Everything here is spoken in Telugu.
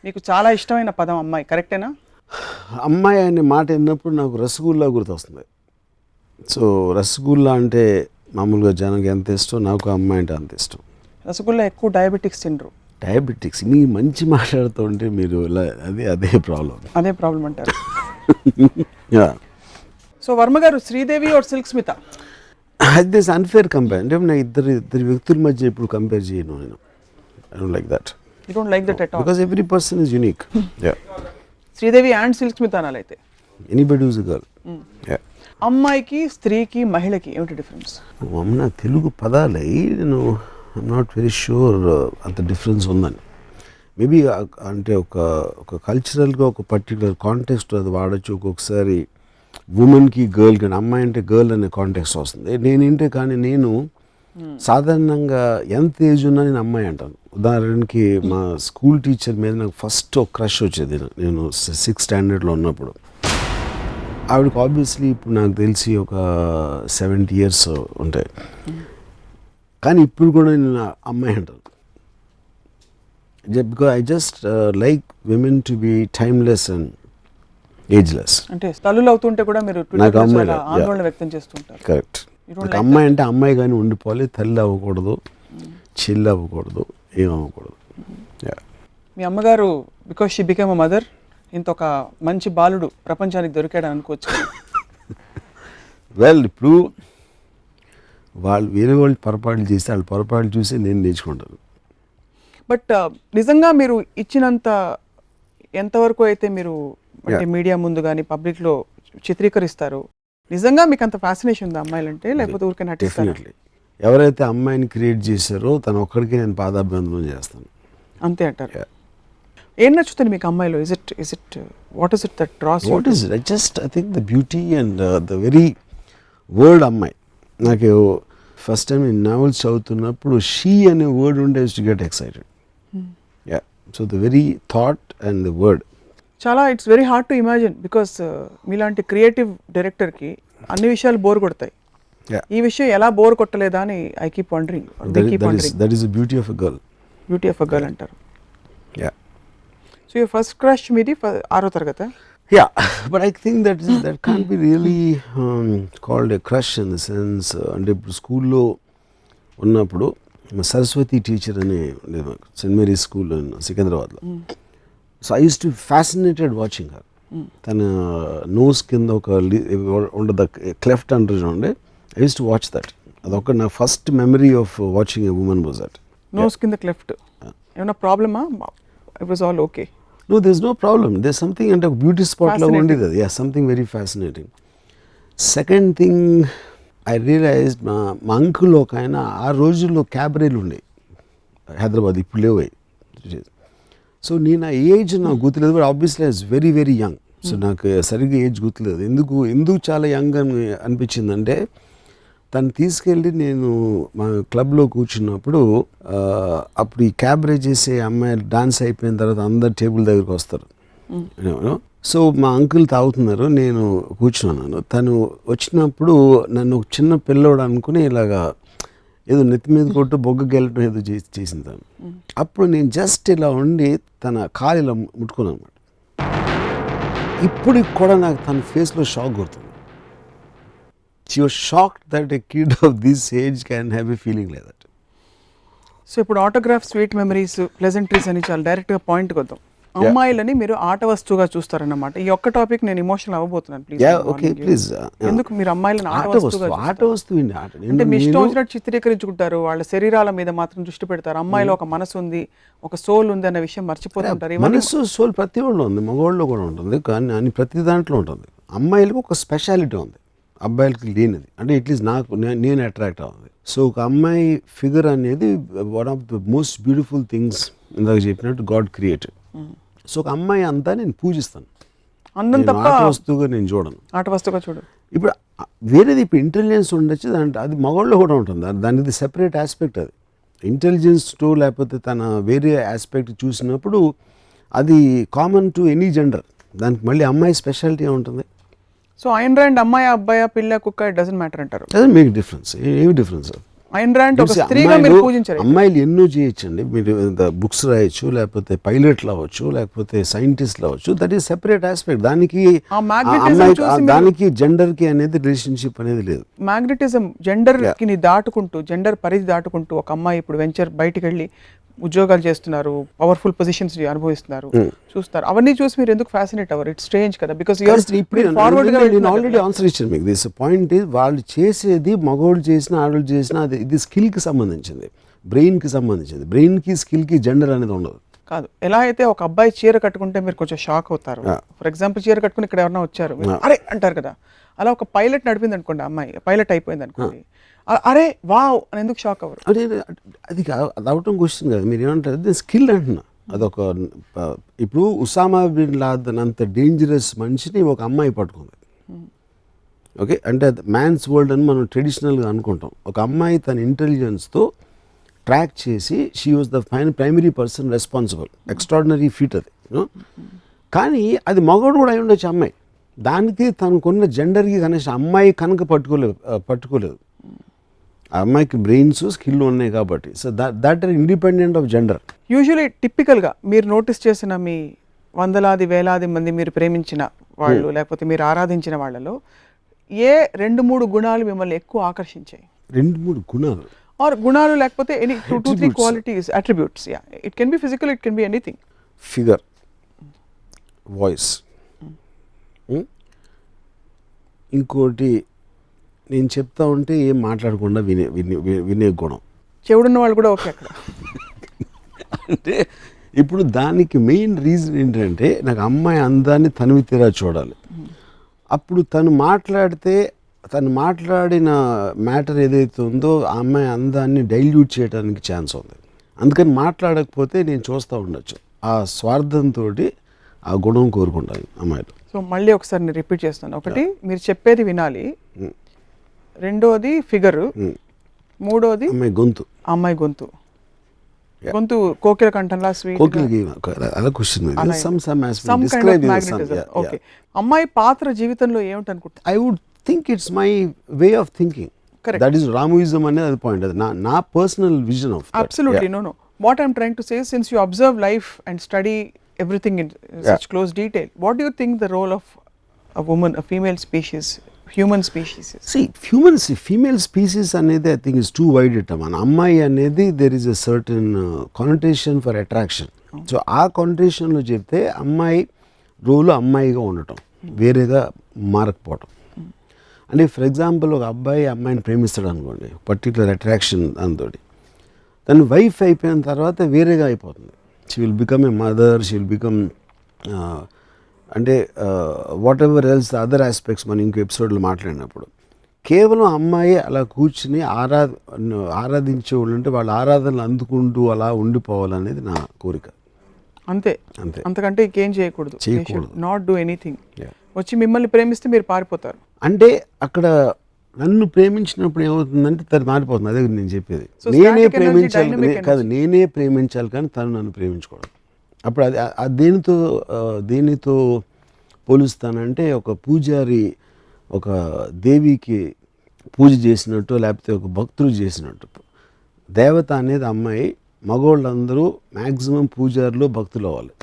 మీకు చాలా ఇష్టమైన పదం అమ్మాయి, కరెక్టేనా? అమ్మాయి అనే మాట విన్నప్పుడు నాకు రసగుల్లా గుర్తొస్తుంది. సో రసగుల్లా అంటే మామూలుగా జనానికి ఎంత ఇష్టం, నాకు అమ్మాయి అంటే అంత ఇష్టం. రసగుల్లా ఎక్కువ డయాబెటిక్స్ తినరు. డయాబెటిక్స్ మీ మంచి మాట్లాడుతూ ఉంటే మీరు ఇలా అదే ప్రాబ్లం. అదే ప్రాబ్లం అంటారు. యా. సో వర్మ గారు, శ్రీదేవి ఆర్ సిల్క్ స్మిత? అది అన్ఫేర్ కంపేర్. అంటే నేను ఇద్దరు వ్యక్తుల మధ్య ఇప్పుడు కంపేర్ చేయను నేను. I don't like that. You don't like that at all? Because every person is unique. Yeah. Sridevi and Silk Smitha అనాలైతే anybody who's a girl. Yeah. అమ్మాయికి, స్త్రీకి, మహిళకి ఏమిటి డిఫరెన్స్? అమ్మ తెలుగు పదాలై నేను ఐఎమ్ నాట్ వెరీ షూర్ అంత డిఫరెన్స్ ఉందని. మేబీ అంటే ఒక కల్చరల్గా ఒక పర్టికులర్ కాంటెక్స్ట్ అది వాడచ్చు. ఒక్కొక్కసారి ఉమెన్కి గర్ల్ కానీ అమ్మాయి అంటే గర్ల్ అనే కాంటెక్స్ట్ వస్తుంది. కానీ నేను సాధారణంగా ఎంత ఏజ్ ఉన్నా నేను అమ్మాయి అంటాను. ఉదాహరణకి మా స్కూల్ టీచర్ మీద నాకు ఫస్ట్ ఒక క్రష్ వచ్చేది నేను 6th స్టాండర్డ్లో ఉన్నప్పుడు. ఆవిడకి ఆబ్వియస్లీ ఇప్పుడు నాకు తెలిసి ఒక 70 years ఉంటాయి. కానీ ఇప్పుడు కూడా నేను అమ్మాయి అంటాను. Because I just like women to be timeless and ageless. అంటే తల్లులు అవుతుంటే కూడా మీరు ఆందోళన వ్యక్తం చేస్తుంటారు. కరెక్ట్. అమ్మాయి అంటే అమ్మాయి కానీ ఉండిపోవాలి, తల్లి అవ్వకూడదు, చెల్లి అవ్వకూడదు, ఏం అవ్వకూడదు. మీ అమ్మగారు because she became a mother, ఇంత ఒక మంచి బాలుడు ప్రపంచానికి దొరికాడు అనుకోవచ్చు. వెల్, ఇప్పుడు వేరే వాళ్ళు పొరపాట్లు చేస్తే వాళ్ళ పొరపాట్లు చూసి నేను నేర్చుకుంటాను. బట్ నిజంగా మీరు ఇచ్చినంత ఎంతవరకు అయితే మీరు అంటే మీడియా ముందు కానీ పబ్లిక్లో చిత్రీకరిస్తారు, నిజంగా మీకు అంత ఫ్యాసినేషన్ ఉందా అమ్మాయిలంటే, లేకపోతే ఊరికే నటిస్తారు? డెఫినెట్లీ. ఎవరైతే అమ్మాయిని క్రియేట్ చేశారో తను ఒక్కడికి నేను పాదాభివందనం చేస్తాను. అంతే అంటారు. ఏం నచ్చుతుంది మీకు అమ్మాయిలో? What is it that draws you? What is it? I think the beauty and the very word అమ్మాయి. నాకు ఫస్ట్ టైం నేను నావెల్స్ చదువుతున్నప్పుడు షీ అనే వర్డ్ ఉంటే to get excited. Yeah. So the very thought and the word చాలా it's very hard to imagine. Because మీలాంటి క్రియేటివ్ డైరెక్టర్కి అన్ని విషయాలు బోర్ కొడతాయి. ఈ విషయం ఎలా బోర్ కొట్టలేదా అని I keep wondering. That is the beauty of a girl. Beauty of a girl అంటారు. Yeah. So your first crush మీది 6వ తరగతి? Yeah, but I think that can't be really called a crush in the sense. అంటే ఇప్పుడు స్కూల్లో ఉన్నప్పుడు సరస్వతి టీచర్ అని ఉండేది మాకు, సెయింట్ మేరీస్ స్కూల్ సికింద్రాబాద్లో. So I used to fascinated watching her. తన నోస్ కింద ఒక ఉండదు, క్లెఫ్ట్ అంటారు చూడండి. I used to watch that. అదొక నా first memory of watching a woman was that. Nose కింద క్లెఫ్ట్ ఏమైనా ప్రాబ్లమా? It was all okay? No, there's no problem. There's something అంటే బ్యూటీ స్పాట్లో ఉండేది అది. Something very fascinating. Second thing I realized, మా అంకుల్ ఒక ఆయన ఆ రోజుల్లో క్యాబరేలు ఉండేవి హైదరాబాద్, ఇప్పుడు లేవు. సో నేను ఆ ఏజ్ నాకు గుర్తులేదు, but obviously I was very very young. So నాకు సరిగ్గా ఏజ్ గుర్తులేదు. ఎందుకు చాలా యంగ్ అని అనిపించిందంటే, తను తీసుకెళ్ళి నేను మా క్లబ్లో కూర్చున్నప్పుడు, అప్పుడు ఈ క్యాబరే చేసే అమ్మాయిలు డాన్స్ అయిపోయిన తర్వాత అందరు టేబుల్ దగ్గరికి వస్తారు. సో మా అంకుల్ తాగుతున్నారు, నేను కూర్చున్నాను. తను వచ్చినప్పుడు నన్ను ఒక చిన్న పిల్లోడు అనుకుని ఇలాగా ఏదో నెత్తి మీద కొట్టు బొగ్గ గెలటం ఏదో చేసింది తను. అప్పుడు నేను జస్ట్ ఇలా ఉండి తన కాలు ఇలా ముట్టుకున్నాను అనమాట. ఇప్పుడు కూడా నాకు తన ఫేస్లో షాక్ కొడుతుంది. She was shocked that a kid of this age can have a feeling like that. So ఇప్పుడు ఆటోగ్రాఫ్, స్వీట్ మెమరీస్, ప్లెజెంట్రీస్ అని చాలా డైరెక్ట్గా పాయింట్కి వద్దాం. అమ్మాయిలని మీరు ఆట వస్తువుగా చూస్తారన్నమాట. ఈ ఒక్క టాపిక్ నేను ఎమోషనల్ అవ్వబోతున్నాను. ప్లీజ్. ఎందుకు మీరు అమ్మాయిలను ఆట వస్తువు అంటే మీ ఇష్టం వచ్చినట్టు చిత్రీకరించుకుంటారు, వాళ్ళ శరీరాల మీద మాత్రం దృష్టి పెడతారు. అమ్మాయిలో ఒక మనసు ఉంది, ఒక సోల్ ఉంది అన్న విషయం మర్చిపోతుంటారు. మనసు, సోల్ ప్రతి వాళ్ళు ఉంది, మగవాళ్ళు కూడా ఉంటుంది, కానీ ప్రతి దాంట్లో ఉంటుంది. అమ్మాయిలకు ఒక స్పెషాలిటీ ఉంది, అబ్బాయిలకి లేనిది. అంటే అట్లీస్ట్ నేను అట్రాక్ట్ అవుతుంది. సో ఒక అమ్మాయి ఫిగర్ అనేది one of the most beautiful things ఇందాక చెప్పినట్టు గాడ్ క్రియేటెడ్. సో ఒక అమ్మాయి అంతా నేను పూజిస్తాను, ఆట వస్తువుగా నేను చూడను. ఆట వస్తువుగా చూడు. ఇప్పుడు వేరేది ఇప్పుడు ఇంటెలిజెన్స్ ఉండొచ్చు, అది మగవాళ్ళు కూడా ఉంటుంది, దానికి సెపరేట్ ఆస్పెక్ట్. అది ఇంటెలిజెన్స్ టు లేకపోతే తన వేరే ఆస్పెక్ట్ చూసినప్పుడు అది కామన్ టు ఎనీ జెండర్. దానికి మళ్ళీ అమ్మాయి స్పెషాలిటీ ఉంటుంది. సో ఐన్ ర్యాండ్ అమ్మాయి, అబ్బాయి, పిల్ల, కుక్క, ఇట్ డజంట్ మ్యాటర్ అంటారు. Doesn't make difference. ఏమి డిఫరెన్స్? ఐన్ ర్యాండ్ ఒక చూసి స్త్రీగా మీరు పూజించారు. అమ్మాయిలు ఎన్నో చేయొచ్చండి. మీరు బుక్స్ రాయొచ్చు, లేకపోతే పైలట్లు అవ్వచ్చు, లేకపోతే సైంటిస్ట్లు అవ్వచ్చు. That is separate aspect. దానికి ఆ magnetism అమ్మాయి చూసి దానికి జెండర్ కి అనేది రిలేషన్షిప్ అనేది లేదు. మ్యాగ్నెటిజం జెండర్ కి దాటుకుంటూ, జెండర్ పరిధి దాటుకుంటూ ఒక అమ్మాయి ఇప్పుడు వెంచర్ బయటికి వెళ్ళి ఉద్యోగాలు చేస్తున్నారు, పవర్ఫుల్ పొజిషన్స్ అనుభవిస్తున్నారు, చూస్తారు. అవన్నీ చూసి మీరు ఎందుకు ఫ్యాసినేట్ అవ్వరు? ఇట్స్ స్ట్రేంజ్ కదా, బికాస్ ఫార్వర్డ్ గా నేను ఆల్రెడీ ఆన్సర్ ఇచ్చాను మీకు. దిస్ పాయింట్ ఇస్, వాళ్ళు చేసేది మగవాళ్ళు చేసినా ఆడవాళ్ళు చేసినా అది ఇది స్కిల్కి సంబంధించింది, బ్రెయిన్కి సంబంధించింది. బ్రెయిన్కి స్కిల్కి జెండర్ అనేది ఉండదు. కాదు, ఎలా అయితే ఒక అబ్బాయి చీర కట్టుకుంటే మీరు కొంచెం షాక్ అవుతారు. ఫర్ ఎగ్జాంపుల్ చీర కట్టుకుని ఇక్కడ ఎవరైనా వచ్చారు, మీరు అరే అంటారు కదా. అలా ఒక పైలట్ నడిపింది అనుకోండి, అమ్మాయి పైలట్ అయిపోయింది అనుకోండి, అరే వావ్ అని ఎందుకు షాక్ అవ్వరు? అంటే అది అది అవటం క్వశ్చన్ కాదు. మీరు ఏమంటారు, అది స్కిల్ అంటున్నా. అదొక ఇప్పుడు ఉసామా బిన్ లాదెన్ అంత డేంజరస్ మనిషిని ఒక అమ్మాయి పట్టుకుంది. ఓకే, అంటే అది మ్యాన్స్ వరల్డ్ అని మనం ట్రెడిషనల్గా అనుకుంటాం. ఒక అమ్మాయి తన ఇంటెలిజెన్స్తో ట్రాక్ చేసి she was the primary person responsible. Extraordinary feet అది. కానీ అది మగవాడు కూడా అయి ఉండొచ్చు అమ్మాయి. దానికి తనకున్న జెండర్కి కనీసం అమ్మాయి కనుక పట్టుకోలేదు. ఆ అమ్మాయికి బ్రెయిన్స్ స్కిల్ ఉన్నాయి కాబట్టి. So that are independent of gender. Usually టిపికల్గా మీరు నోటీస్ చేసిన మీ వందలాది వేలాది మంది మీరు ప్రేమించిన వాళ్ళు లేకపోతే మీరు ఆరాధించిన వాళ్ళలో ఏ 2-3 గుణాలు మిమ్మల్ని ఎక్కువ ఆకర్షించాయి? 2-3 గుణాలు ఆర్ గుణాలు లేకపోతే any 2-3 qualities, attributes. Yeah, it can be physical, it can be anything. Figure, voice, ఇంకోటి నేను చెప్తా ఉంటే ఏం మాట్లాడకుండా వినే గుణం. చెవుడున్న వాళ్ళు కూడా ఓకే అక్కడ. అంటే ఇప్పుడు దానికి మెయిన్ రీజన్ ఏంటంటే, నాకు అమ్మాయి అందాన్ని తనివి తీరా చూడాలి. అప్పుడు తను మాట్లాడిన మ్యాటర్ ఏదైతే ఉందో ఆ అమ్మాయి అందాన్ని డైల్యూట్ చేయడానికి ఛాన్స్ ఉంది. అందుకని మాట్లాడకపోతే నేను చూస్తూ ఉండొచ్చు. ఆ స్వార్థంతో ఆ గుణం కోరుకుంటాను అమ్మాయిలు. సో మళ్ళీ ఒకసారి నేను రిపీట్ చేస్తాను. ఒకటి, మీరు చెప్పేది వినాలి. రెండోది ఫిగర్. మూడోది అమ్మాయి గొంతు. అమ్మాయి గొంతు. గొంతు కోకిల కంఠంలా స్వీట్. ఓకే, అమ్మాయి పాత్ర జీవితంలో ఏమిటనుకుంటా? I would think it's my way of thinking. That is రామోయిజం అనేది అది పాయింట్. అది నా personal vision of. Absolutely. No what I'm trying to say, since you observe life and study everything in such close detail, what do you think the role of a woman, a female species, human species is? See, female species anedi I think is too wide a term. Ammai anedi there is a certain connotation for attraction. So aa connotation lo chepte ammai role ammai ga undatam, verega మారకపోవటం. అంటే ఫర్ ఎగ్జాంపుల్ ఒక అబ్బాయి అమ్మాయిని ప్రేమిస్తాడు అనుకోండి, పర్టికులర్ అట్రాక్షన్ దాంతోటి, తను వైఫ్ అయిపోయిన తర్వాత వేరేగా అయిపోతుంది. She will become a mother, she will become అంటే whatever else other aspects మనం ఇంకో ఎపిసోడ్లో మాట్లాడినప్పుడు. కేవలం అమ్మాయి అలా కూర్చుని ఆరాధించే వాళ్ళు ఉంటే వాళ్ళ ఆరాధనలు అందుకుంటూ అలా ఉండిపోవాలనేది నా కోరిక. అంతే, అంతకంటే ఇంకేం చేయకూడదు. Not do anything. వచ్చి మిమ్మల్ని ప్రేమిస్తే మీరు పారిపోతారు. అంటే అక్కడ నన్ను ప్రేమించినప్పుడు ఏమవుతుందంటే తను మారిపోతుంది. అదే నేను చెప్పేది. నేనే ప్రేమించాలి కానీ తను నన్ను ప్రేమించుకోవడం. అప్పుడు అది దేనితో పోలుస్తానంటే, ఒక పూజారి ఒక దేవికి పూజ చేసినట్టు, లేకపోతే ఒక భక్తుడు చేసినట్టు. దేవత అనేది అమ్మాయి, మగవాళ్ళందరూ మ్యాక్సిమం పూజారులు భక్తులు అవ్వాలి.